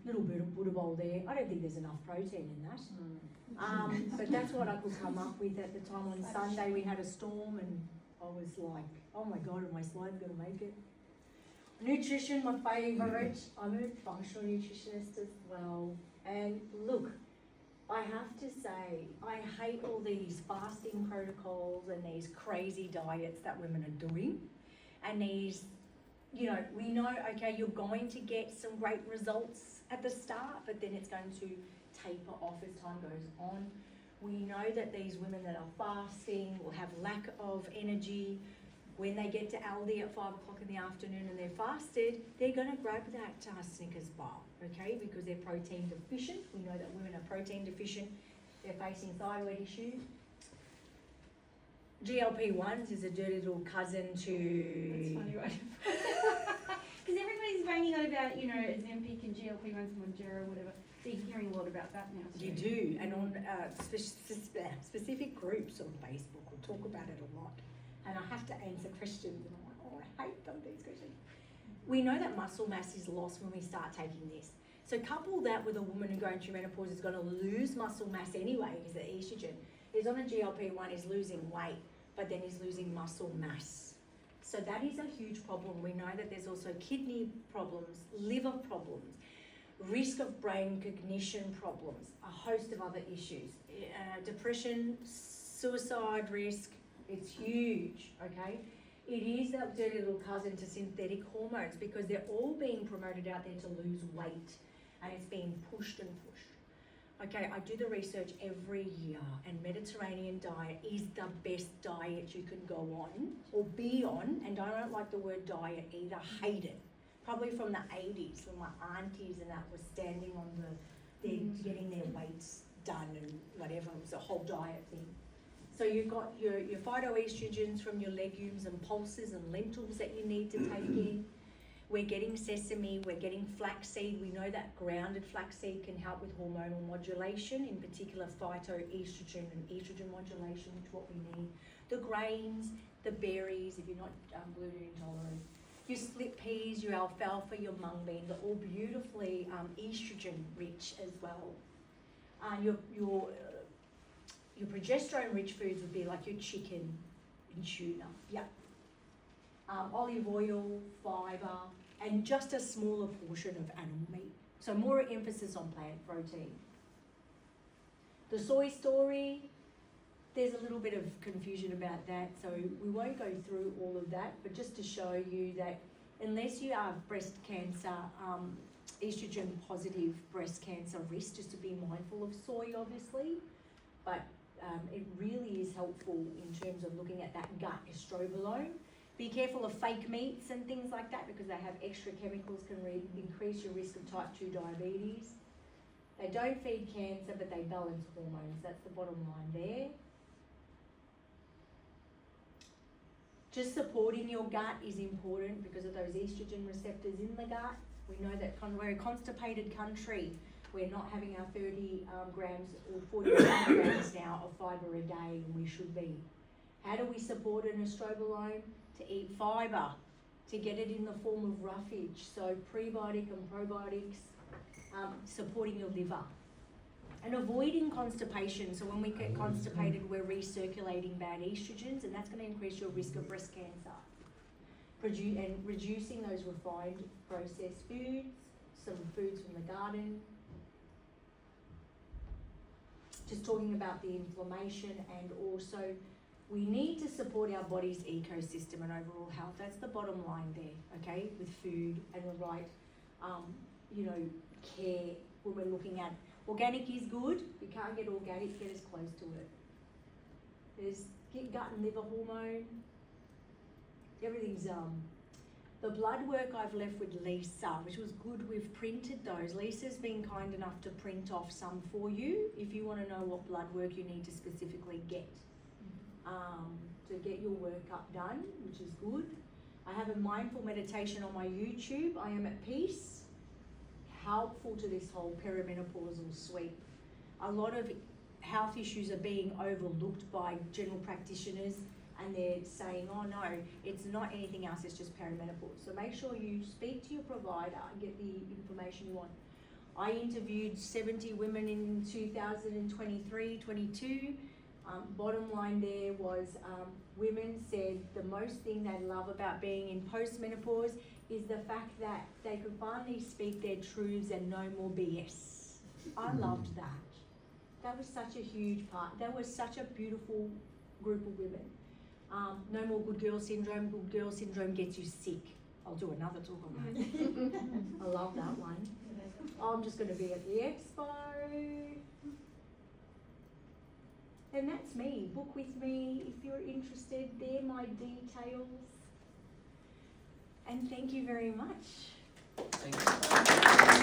little bit of Buddha bowl there. I don't think there's enough protein in that. But that's what I could come up with at the time. On Sunday we had a storm and I was like, oh my God, are my slides going to make it? Nutrition, my favourite. I'm a functional nutritionist as well. And look, I have to say, I hate all these fasting protocols and these crazy diets that women are doing. And these, you know, we know, okay, you're going to get some great results at the start, but then it's going to taper off as time goes on. We know that these women that are fasting will have lack of energy. When they get to Aldi at 5 o'clock in the afternoon and they're fasted, they're going to grab that Snickers bar, okay, because they're protein deficient. We know that women are protein deficient. They're facing thyroid issues. GLP-1s is a dirty little cousin to... That's funny, right? Because everybody's banging on about, you know, Ozempic and GLP-1s and Mounjaro, whatever. So you're hearing a lot about that now. You do, and on specific groups on Facebook will talk about it a lot. And I have to answer questions, and I'm like, oh, I hate them, these questions. We know that muscle mass is lost when we start taking this. So couple that with a woman who going through menopause is going to lose muscle mass anyway, because the estrogen is on a GLP-1, is losing weight, but then is losing muscle mass. So that is a huge problem. We know that there's also kidney problems, liver problems, risk of brain cognition problems, a host of other issues, depression, suicide risk. It's huge, okay? It is that dirty little cousin to synthetic hormones because they're all being promoted out there to lose weight, and it's being pushed and pushed. Okay, I do the research every year, and Mediterranean diet is the best diet you can go on or be on, and I don't like the word diet either, hate it. Probably from the 80s when my aunties and that were standing on they're getting their weights done and whatever, it was a whole diet thing. So you've got your phytoestrogens from your legumes and pulses and lentils that you need to take in. We're getting sesame, we're getting flaxseed. We know that grounded flaxseed can help with hormonal modulation, in particular phytoestrogen and estrogen modulation, which is what we need. The grains, the berries, if you're not gluten intolerant, your split peas, your alfalfa, your mung bean, they're all beautifully estrogen rich as well. Your progesterone-rich foods would be like your chicken and tuna, olive oil, fibre, and just a smaller portion of animal meat. So more emphasis on plant protein. The soy story, there's a little bit of confusion about that, so we won't go through all of that, but just to show you that unless you have breast cancer, estrogen positive breast cancer risk, just to be mindful of soy obviously, but it really is helpful in terms of looking at that gut estrobolome. Be careful of fake meats and things like that because they have extra chemicals, can increase your risk of type 2 diabetes. They don't feed cancer, but they balance hormones. That's the bottom line there. Just supporting your gut is important because of those estrogen receptors in the gut. We know that we're a constipated country. We're not having our 30 grams or 40 grams now of fibre a day, and we should be. How do we support an estrobolome? To eat fibre, to get it in the form of roughage. So prebiotic and probiotics, supporting your liver. And avoiding constipation. So when we get constipated, we're recirculating bad estrogens, and that's going to increase your risk of breast cancer. And reducing those refined processed foods, some foods from the garden. Just talking about the inflammation, and also we need to support our body's ecosystem and overall health. That's the bottom line there, okay, with food and the right, care when we're looking at. Organic is good. If you can't get organic, get as close to it. There's gut and liver hormone. Everything's, the blood work I've left with Lisa, which was good. We've printed those. Lisa's been kind enough to print off some for you if you want to know what blood work you need to specifically get. To get your workup done, which is good. I have a mindful meditation on my YouTube. I am at peace. Helpful to this whole perimenopausal sweep. A lot of health issues are being overlooked by general practitioners, and they're saying, oh no, it's not anything else, it's just perimenopause. So make sure you speak to your provider and get the information you want. I interviewed 70 women in 2023-22. Bottom line there was women said the most thing they love about being in postmenopause is the fact that they could finally speak their truths and no more BS. I loved that. That was such a huge part. That was such a beautiful group of women. No more good girl syndrome. Good girl syndrome gets you sick. I'll do another talk on that. I love that one. I'm just going to be at the expo. And that's me. Book with me if you're interested. They're my details. And thank you very much. Thanks.